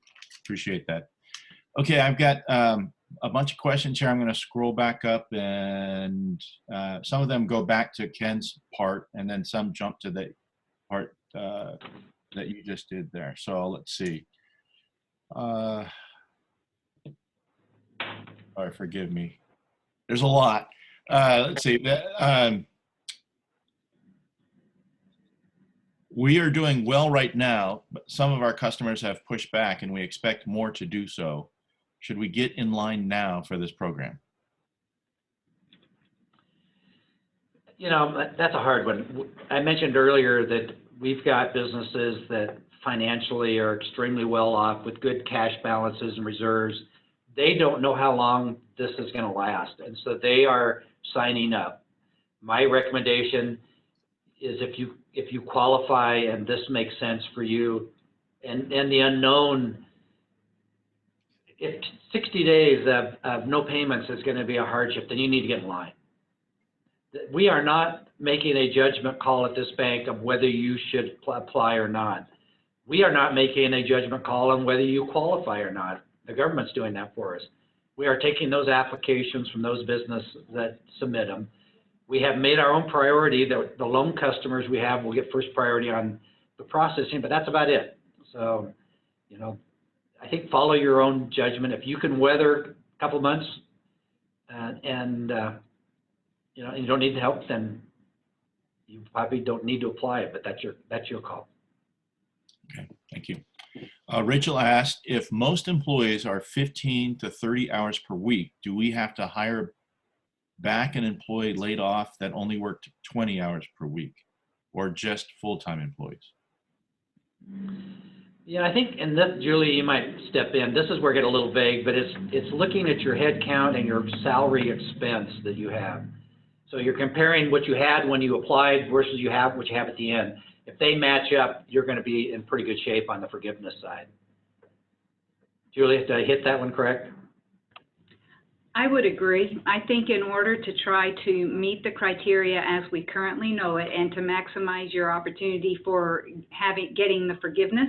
Appreciate that. Okay, I've got a bunch of questions here. I'm going to scroll back up, and some of them go back to Ken's part, and then some jump to the part that you just did there. So let's see. All right, forgive me. There's a lot. Let's see. We are doing well right now, but some of our customers have pushed back, and we expect more to do so. Should we get in line now for this program? You know, that's a hard one. I mentioned earlier that we've got businesses that financially are extremely well off with good cash balances and reserves. They don't know how long this is going to last, and so they are signing up. My recommendation is if you qualify and this makes sense for you, and the unknown, if 60 days of no payments is going to be a hardship, then you need to get in line. We are not making a judgment call at this bank of whether you should apply or not. We are not making a judgment call on whether you qualify or not. The government's doing that for us. We are taking those applications from those businesses that submit them. We have made our own priority that the loan customers we have will get first priority on the processing, but that's about it. So, you know, I think follow your own judgment. If you can weather a couple months you know, and you don't need help, then you probably don't need to apply it, but that's your call. Okay, thank you. Rachel asked, if most employees are 15 to 30 hours per week, do we have to hire back an employee laid off that only worked 20 hours per week, or just full-time employees? Yeah, I think, and this, Julie, you might step in. This is where it gets a little vague, but it's looking at your head count and your salary expense that you have. So you're comparing what you had when you applied versus what you have at the end. If they match up, you're going to be in pretty good shape on the forgiveness side. Julie, did I hit that one correct? I would agree. I think in order to try to meet the criteria as we currently know it and to maximize your opportunity for getting the forgiveness,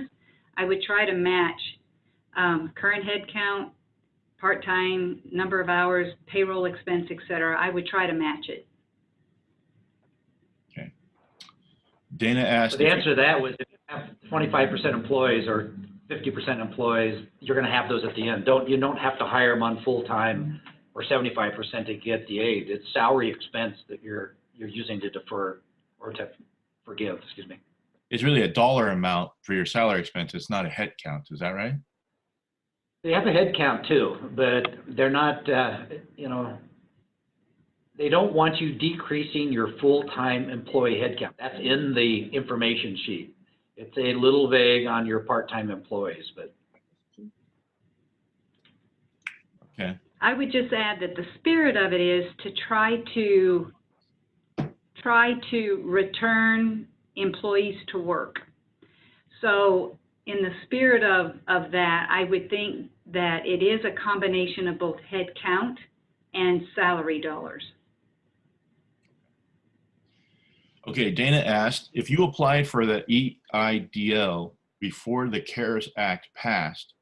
I would try to match current head count, part-time, number of hours, payroll expense, et cetera. I would try to match it. Okay. Dana asked. So the answer to that was if you have 25% employees or 50% employees, you're going to have those at the end. You don't have to hire them on full-time or 75% to get the aid. It's salary expense that you're using to defer or to forgive, excuse me. It's really a dollar amount for your salary expense. It's not a head count. Is that right? They have a head count too, but they're not, you know, they don't want you decreasing your full-time employee head count. That's in the information sheet. It's a little vague on your part-time employees, but. Okay. I would just add that the spirit of it is to try to return employees to work. So in the spirit of that, I would think that it is a combination of both head count and salary dollars. Okay, Dana asked, if you applied for the EIDL before the CARES Act passed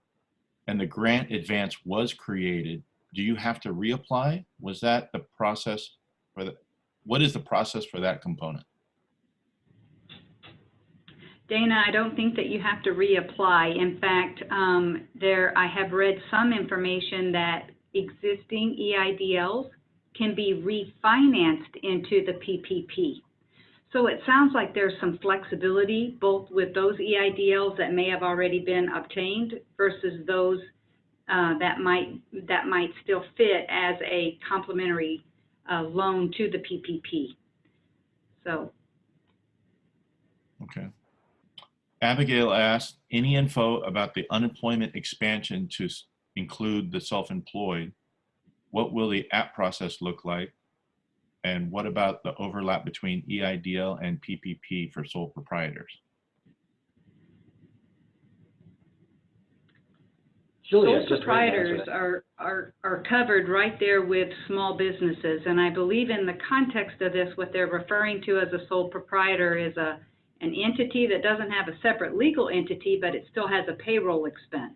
and the grant advance was created, do you have to reapply? Was that the process for the, what is the process for that component? Dana, I don't think that you have to reapply. In fact, I have read some information that existing EIDLs can be refinanced into the PPP. So it sounds like there's some flexibility both with those EIDLs that may have already been obtained versus those that might still fit as a complementary loan to the PPP. So. Okay. Abigail asked, any info about the unemployment expansion to include the self-employed? What will the app process look like? And what about the overlap between EIDL and PPP for sole proprietors? Julia, Sole proprietors are covered right there with small businesses. And I believe in the context of this, what they're referring to as a sole proprietor is an entity that doesn't have a separate legal entity, but it still has a payroll expense.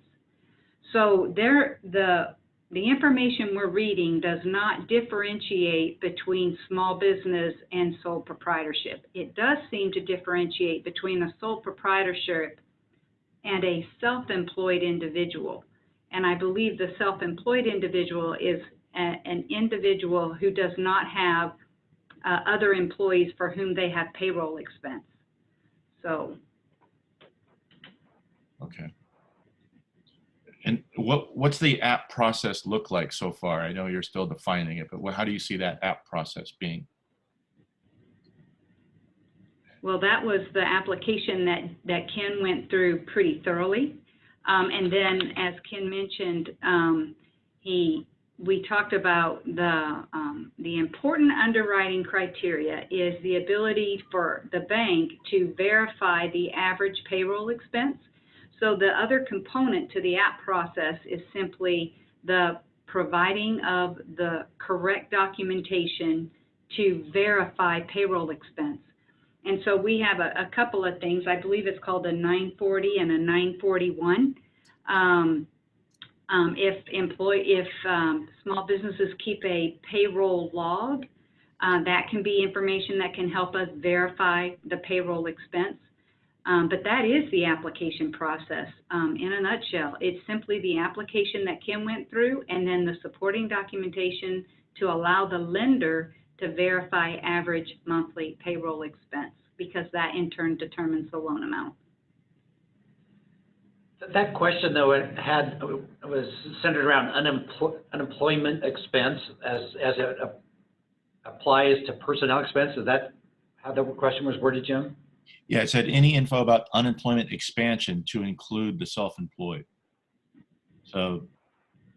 So the information we're reading does not differentiate between small business and sole proprietorship. It does seem to differentiate between a sole proprietorship and a self-employed individual. And I believe the self-employed individual is an individual who does not have other employees for whom they have payroll expense. So. Okay. And what's the app process look like so far? I know you're still defining it, but how do you see that app process being? Well, that was the application that Ken went through pretty thoroughly. And then, as Ken mentioned, we talked about the important underwriting criteria is the ability for the bank to verify the average payroll expense. So the other component to the app process is simply the providing of the correct documentation to verify payroll expense. And so we have a couple of things. I believe it's called a 940 and a 941. If small businesses keep a payroll log, that can be information that can help us verify the payroll expense. But that is the application process in a nutshell. It's simply the application that Kim went through and then the supporting documentation to allow the lender to verify average monthly payroll expense, because that in turn determines the loan amount. That question, though, was centered around unemployment expense as it applies to personnel expense. Is that how the question was worded, Jim? Yeah, it said any info about unemployment expansion to include the self-employed. So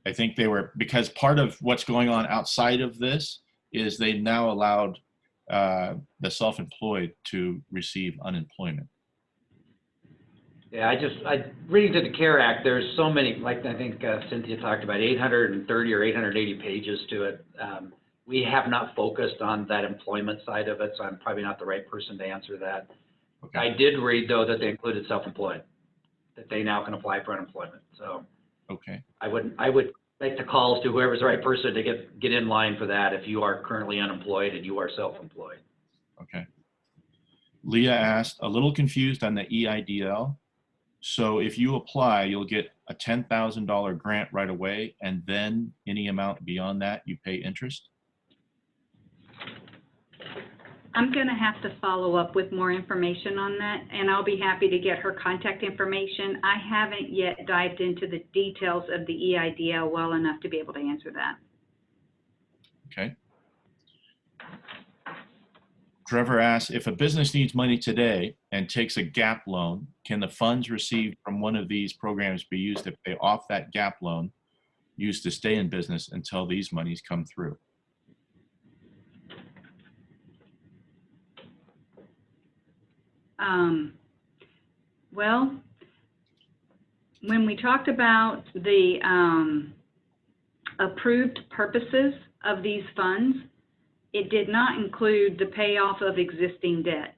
I think they were, because part of what's going on outside of this is they now allowed the self-employed to receive unemployment. Yeah, reading through the CARES Act, there's so many, like I think Cynthia talked about, 830 or 880 pages to it. We have not focused on that employment side of it, so I'm probably not the right person to answer that. Okay. I did read, though, that they included self-employed, that they now can apply for unemployment. So okay, I would make the calls to whoever's the right person to get in line for that if you are currently unemployed and you are self-employed. Okay. Leah asked, a little confused on the EIDL. So if you apply, you'll get a $10,000 grant right away, and then any amount beyond that, you pay interest? I'm going to have to follow up with more information on that, and I'll be happy to get her contact information. I haven't yet dived into the details of the EIDL well enough to be able to answer that. Okay. Trevor asks, if a business needs money today and takes a GAP loan, can the funds received from one of these programs be used to pay off that GAP loan, used to stay in business until these monies come through? Well, when we talked about the approved purposes of these funds, it did not include the payoff of existing debt.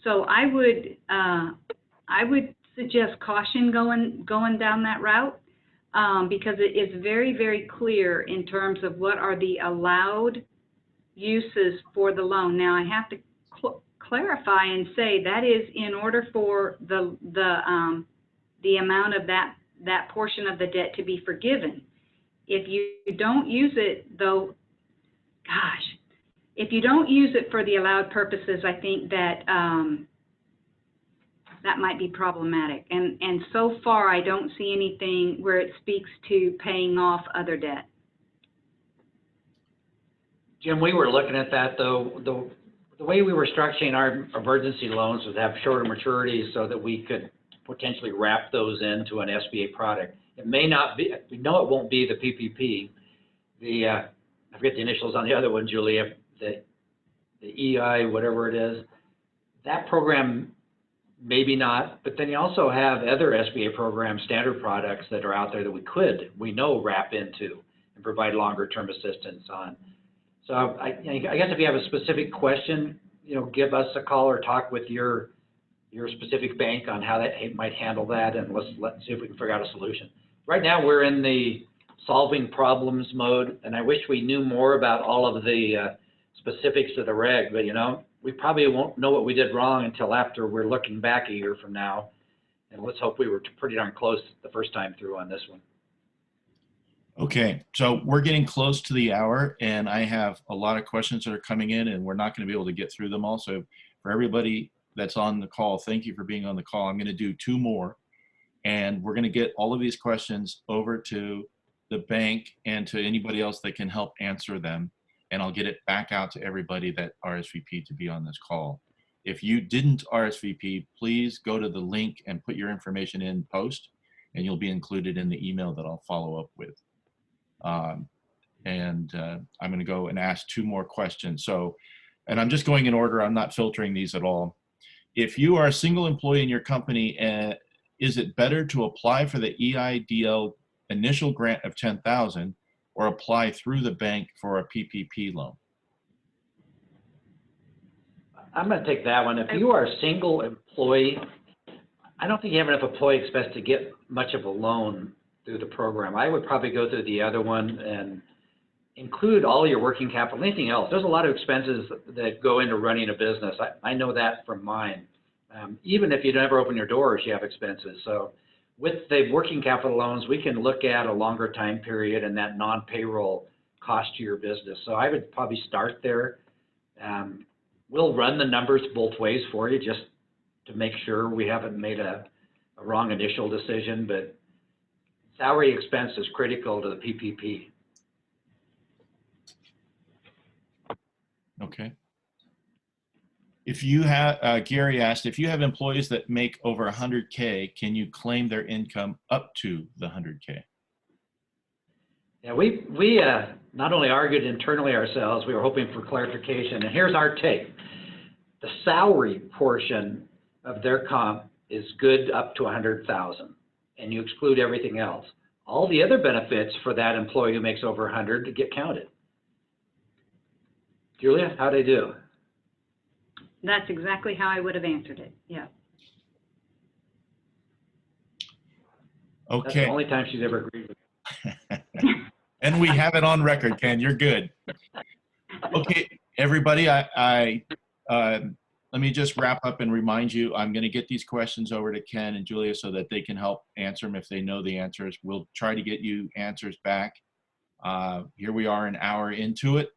So I would suggest caution going down that route, because it is very, very clear in terms of what are the allowed uses for the loan. Now, I have to clarify and say that is in order for the amount of that portion of the debt to be forgiven. If you don't use it, though, gosh, if you don't use it for the allowed purposes, I think that that might be problematic. And so far, I don't see anything where it speaks to paying off other debt. Jim, we were looking at that, though. The way we were structuring our emergency loans was to have shorter maturities so that we could potentially wrap those into an SBA product. It may not be, we know it won't be the PPP. I forget the initials on the other one, Julia, the EI, whatever it is. That program, maybe not, but then you also have other SBA program standard products that are out there that we know, wrap into and provide longer term assistance on. So I guess if you have a specific question, give us a call or talk with your specific bank on how that might handle that, and let's see if we can figure out a solution. Right now we're in the solving problems mode, and I wish we knew more about all of the specifics of the reg, but we probably won't know what we did wrong until after we're looking back a year from now, and let's hope we were pretty darn close the first time through on this one. Okay, so we're getting close to the hour, and I have a lot of questions that are coming in, and we're not going to be able to get through them all. So for everybody that's on the call, thank you for being on the call. I'm going to do 2 more, and we're going to get all of these questions over to the bank and to anybody else that can help answer them, and I'll get it back out to everybody that RSVP'd to be on this call. If you didn't RSVP, please go to the link and put your information in post, and you'll be included in the email that I'll follow up with. I'm going to go and ask 2 more questions. So, and I'm just going in order. I'm not filtering these at all. If you are a single employee in your company, is it better to apply for the EIDL initial grant of $10,000 or apply through the bank for a PPP loan? I'm going to take that one. If you are a single employee, I don't think you have enough employee expense to get much of a loan through the program. I would probably go through the other one and include all your working capital, anything else. There's a lot of expenses that go into running a business. I know that from mine. Even if you never open your doors, you have expenses. So with the working capital loans, we can look at a longer time period and that non-payroll cost to your business. So I would probably start there. We'll run the numbers both ways for you just to make sure we haven't made a wrong initial decision, but salary expense is critical to the PPP. Okay. If you have, Gary asked, if you have employees that make over 100K, can you claim their income up to the 100K? Yeah, we not only argued internally ourselves, we were hoping for clarification, and here's our take. The salary portion of their comp is good up to 100,000, and you exclude everything else. All the other benefits for that employee who makes over 100 to get counted. Julia, how'd I do? That's exactly how I would have answered it. Yeah. Okay. That's the only time she's ever agreed with me. And we have it on record, Ken. You're good. Okay, everybody, let me just wrap up and remind you, I'm going to get these questions over to Ken and Julia so that they can help answer them if they know the answers. We'll try to get you answers back. Here we are an hour into it,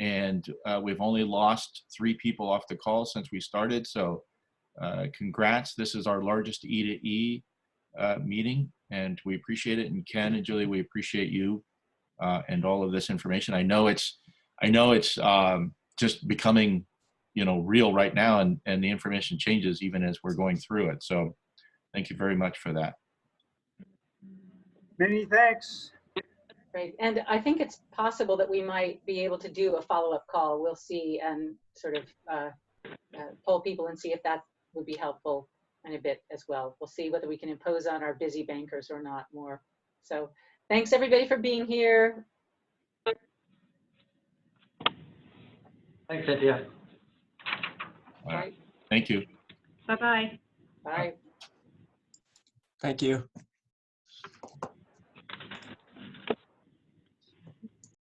and we've only lost 3 people off the call since we started. So congrats. This is our largest E2E meeting, and we appreciate it. And Ken and Julia, we appreciate you and all of this information. I know it's just becoming real right now, and the information changes even as we're going through it. So thank you very much for that. Many thanks. Great. And I think it's possible that we might be able to do a follow-up call. We'll see and sort of poll people and see if that would be helpful in a bit as well. We'll see whether we can impose on our busy bankers or not more. So thanks everybody for being here. Thanks, Cynthia. All right. Thank you. Bye-bye. Bye. Thank you.